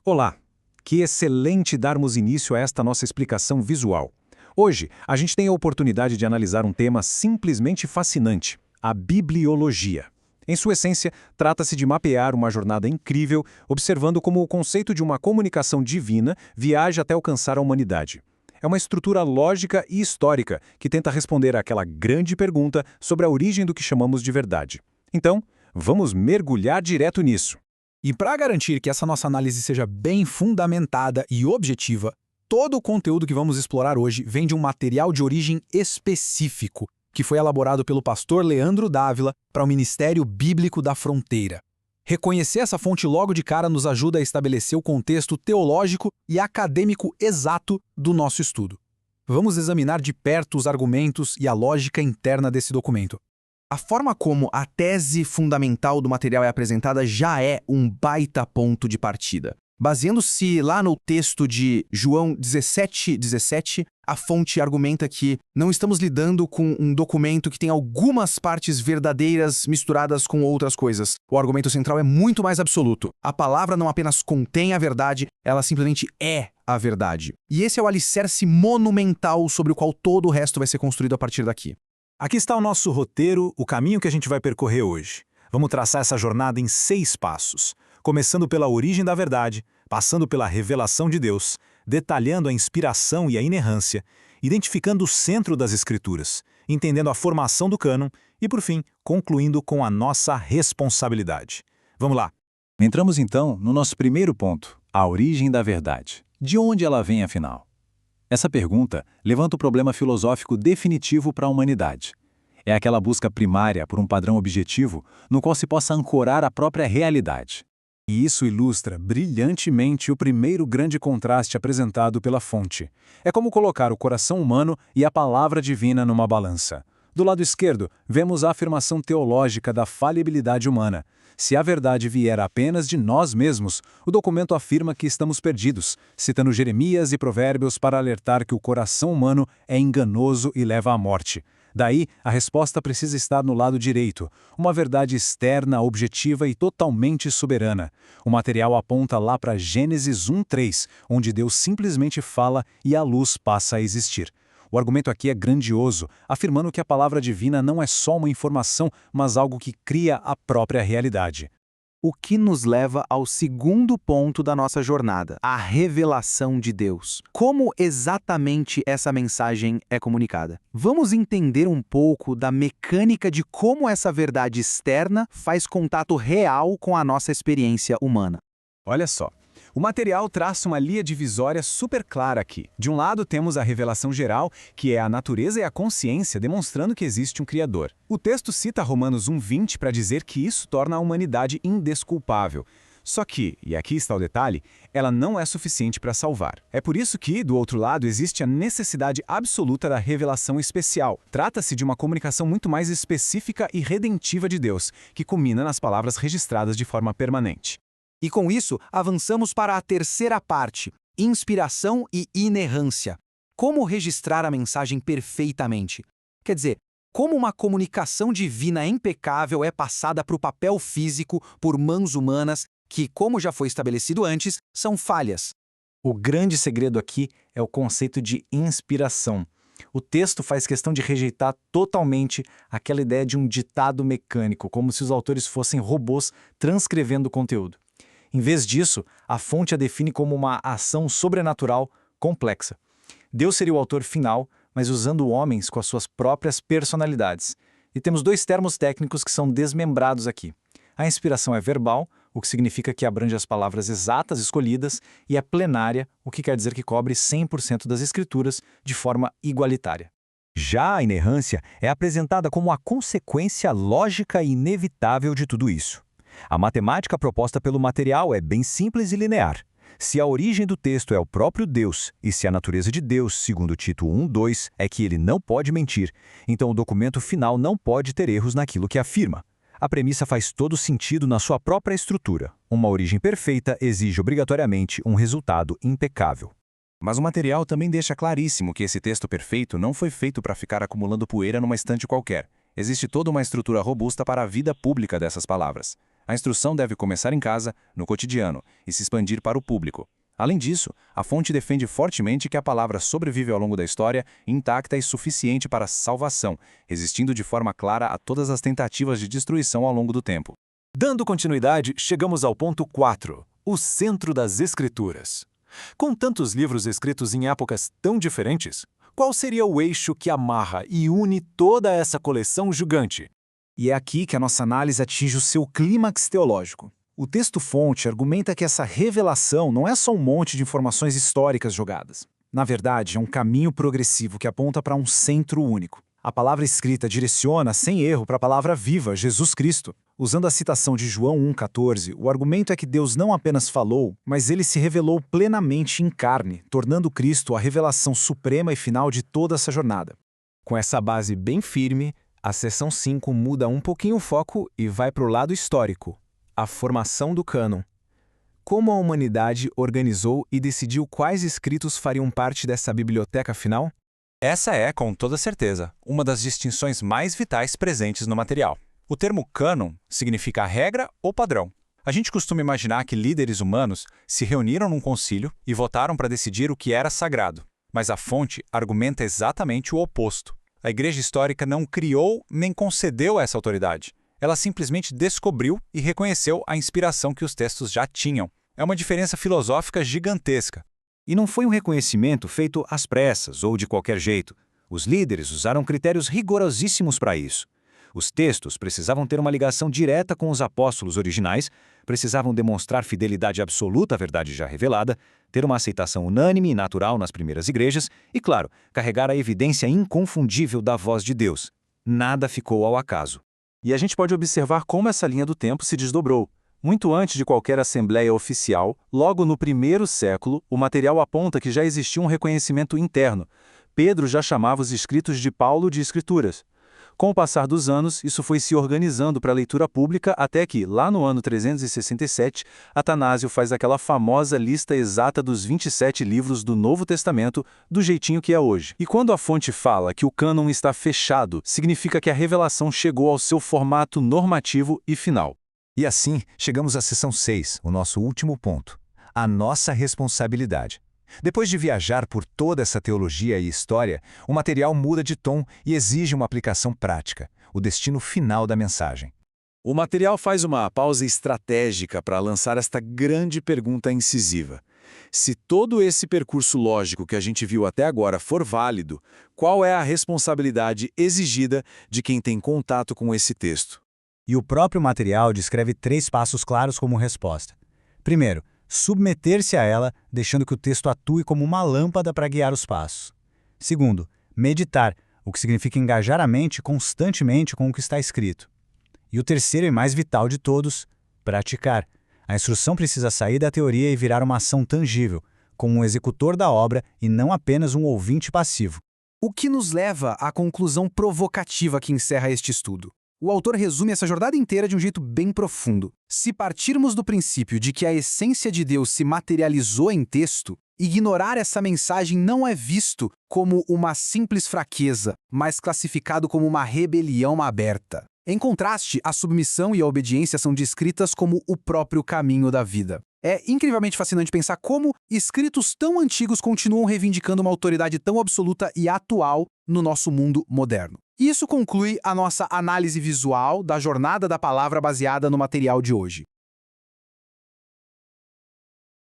Olá! Que excelente darmos início a esta nossa explicação visual. Hoje, a gente tem a oportunidade de analisar um tema simplesmente fascinante, a bibliologia. Em sua essência, trata-se de mapear uma jornada incrível, observando como o conceito de uma comunicação divina viaja até alcançar a humanidade. É uma estrutura lógica e histórica que tenta responder àquela grande pergunta sobre a origem do que chamamos de verdade. Então, vamos mergulhar direto nisso. E para garantir que essa nossa análise seja bem fundamentada e objetiva, todo o conteúdo que vamos explorar hoje vem de um material de origem específico, que foi elaborado pelo pastor Leandro Dávila para o Ministério Bíblico da Fronteira. Reconhecer essa fonte logo de cara nos ajuda a estabelecer o contexto teológico e acadêmico exato do nosso estudo. Vamos examinar de perto os argumentos e a lógica interna desse documento. A forma como a tese fundamental do material é apresentada já é um baita ponto de partida. Baseando-se lá no texto de João 17:17, a fonte argumenta que não estamos lidando com um documento que tem algumas partes verdadeiras misturadas com outras coisas. O argumento central é muito mais absoluto. A palavra não apenas contém a verdade, ela simplesmente é a verdade. E esse é o alicerce monumental sobre o qual todo o resto vai ser construído a partir daqui. Aqui está o nosso roteiro, o caminho que a gente vai percorrer hoje. Vamos traçar essa jornada em 6 passos, começando pela origem da verdade, passando pela revelação de Deus, detalhando a inspiração e a inerrância, identificando o centro das Escrituras, entendendo a formação do cânon e, por fim, concluindo com a nossa responsabilidade. Vamos lá! Entramos então no nosso primeiro ponto, a origem da verdade. De onde ela vem, afinal? Essa pergunta levanta o problema filosófico definitivo para a humanidade. É aquela busca primária por um padrão objetivo no qual se possa ancorar a própria realidade. E isso ilustra brilhantemente o primeiro grande contraste apresentado pela fonte. É como colocar o coração humano e a palavra divina numa balança. Do lado esquerdo, vemos a afirmação teológica da falibilidade humana. Se a verdade vier apenas de nós mesmos, o documento afirma que estamos perdidos, citando Jeremias e Provérbios para alertar que o coração humano é enganoso e leva à morte. Daí, a resposta precisa estar no lado direito, uma verdade externa, objetiva e totalmente soberana. O material aponta lá para Gênesis 1:3, onde Deus simplesmente fala e a luz passa a existir. O argumento aqui é grandioso, afirmando que a palavra divina não é só uma informação, mas algo que cria a própria realidade. O que nos leva ao segundo ponto da nossa jornada, a revelação de Deus. Como exatamente essa mensagem é comunicada? Vamos entender um pouco da mecânica de como essa verdade externa faz contato real com a nossa experiência humana. Olha só. O material traça uma linha divisória super clara aqui. De um lado temos a revelação geral, que é a natureza e a consciência demonstrando que existe um Criador. O texto cita Romanos 1:20 para dizer que isso torna a humanidade indesculpável. Só que, e aqui está o detalhe, ela não é suficiente para salvar. É por isso que, do outro lado, existe a necessidade absoluta da revelação especial. Trata-se de uma comunicação muito mais específica e redentiva de Deus, que culmina nas palavras registradas de forma permanente. E com isso, avançamos para a terceira parte, inspiração e inerrância. Como registrar a mensagem perfeitamente? Quer dizer, como uma comunicação divina impecável é passada para o papel físico por mãos humanas que, como já foi estabelecido antes, são falhas. O grande segredo aqui é o conceito de inspiração. O texto faz questão de rejeitar totalmente aquela ideia de um ditado mecânico, como se os autores fossem robôs transcrevendo o conteúdo. Em vez disso, a fonte a define como uma ação sobrenatural complexa. Deus seria o autor final, mas usando homens com as suas próprias personalidades. E temos 2 termos técnicos que são desmembrados aqui. A inspiração é verbal, o que significa que abrange as palavras exatas escolhidas, e é plenária, o que quer dizer que cobre 100% das escrituras de forma igualitária. Já a inerrância é apresentada como a consequência lógica e inevitável de tudo isso. A matemática proposta pelo material é bem simples e linear. Se a origem do texto é o próprio Deus, e se a natureza de Deus, segundo Tito 1:2, é que ele não pode mentir, então o documento final não pode ter erros naquilo que afirma. A premissa faz todo sentido na sua própria estrutura. Uma origem perfeita exige obrigatoriamente um resultado impecável. Mas o material também deixa claríssimo que esse texto perfeito não foi feito para ficar acumulando poeira numa estante qualquer. Existe toda uma estrutura robusta para a vida pública dessas palavras. A instrução deve começar em casa, no cotidiano, e se expandir para o público. Além disso, a fonte defende fortemente que a palavra sobrevive ao longo da história, intacta e suficiente para a salvação, resistindo de forma clara a todas as tentativas de destruição ao longo do tempo. Dando continuidade, chegamos ao ponto 4, o centro das Escrituras. Com tantos livros escritos em épocas tão diferentes, qual seria o eixo que amarra e une toda essa coleção gigante? E é aqui que a nossa análise atinge o seu clímax teológico. O texto-fonte argumenta que essa revelação não é só um monte de informações históricas jogadas. Na verdade, é um caminho progressivo que aponta para um centro único. A palavra escrita direciona, sem erro, para a palavra viva, Jesus Cristo. Usando a citação de João 1,14, o argumento é que Deus não apenas falou, mas ele se revelou plenamente em carne, tornando Cristo a revelação suprema e final de toda essa jornada. Com essa base bem firme, a seção 5 muda um pouquinho o foco e vai para o lado histórico. A formação do cânon. Como a humanidade organizou e decidiu quais escritos fariam parte dessa biblioteca final? Essa é, com toda certeza, uma das distinções mais vitais presentes no material. O termo cânon significa regra ou padrão. A gente costuma imaginar que líderes humanos se reuniram num concílio e votaram para decidir o que era sagrado. Mas a fonte argumenta exatamente o oposto. A Igreja Histórica não criou nem concedeu essa autoridade. Ela simplesmente descobriu e reconheceu a inspiração que os textos já tinham. É uma diferença filosófica gigantesca. E não foi um reconhecimento feito às pressas ou de qualquer jeito. Os líderes usaram critérios rigorosíssimos para isso. Os textos precisavam ter uma ligação direta com os apóstolos originais, precisavam demonstrar fidelidade absoluta à verdade já revelada, ter uma aceitação unânime e natural nas primeiras igrejas e, claro, carregar a evidência inconfundível da voz de Deus. Nada ficou ao acaso. E a gente pode observar como essa linha do tempo se desdobrou. Muito antes de qualquer assembleia oficial, logo no primeiro século, o material aponta que já existia um reconhecimento interno. Pedro já chamava os escritos de Paulo de Escrituras. Com o passar dos anos, isso foi se organizando para a leitura pública até que, lá no ano 367, Atanásio faz aquela famosa lista exata dos 27 livros do Novo Testamento, do jeitinho que é hoje. E quando a fonte fala que o cânon está fechado, significa que a revelação chegou ao seu formato normativo e final. E assim, chegamos à seção 6, o nosso último ponto. A nossa responsabilidade. Depois de viajar por toda essa teologia e história, o material muda de tom e exige uma aplicação prática, o destino final da mensagem. O material faz uma pausa estratégica para lançar esta grande pergunta incisiva. Se todo esse percurso lógico que a gente viu até agora for válido, qual é a responsabilidade exigida de quem tem contato com esse texto? E o próprio material descreve 3 passos claros como resposta. Primeiro, submeter-se a ela, deixando que o texto atue como uma lâmpada para guiar os passos. Segundo, meditar, o que significa engajar a mente constantemente com o que está escrito. E o terceiro e mais vital de todos, praticar. A instrução precisa sair da teoria e virar uma ação tangível, como um executor da obra e não apenas um ouvinte passivo. O que nos leva à conclusão provocativa que encerra este estudo. O autor resume essa jornada inteira de um jeito bem profundo. Se partirmos do princípio de que a essência de Deus se materializou em texto, ignorar essa mensagem não é visto como uma simples fraqueza, mas classificado como uma rebelião aberta. Em contraste, a submissão e a obediência são descritas como o próprio caminho da vida. É incrivelmente fascinante pensar como escritos tão antigos continuam reivindicando uma autoridade tão absoluta e atual no nosso mundo moderno. Isso conclui a nossa análise visual da jornada da palavra baseada no material de hoje.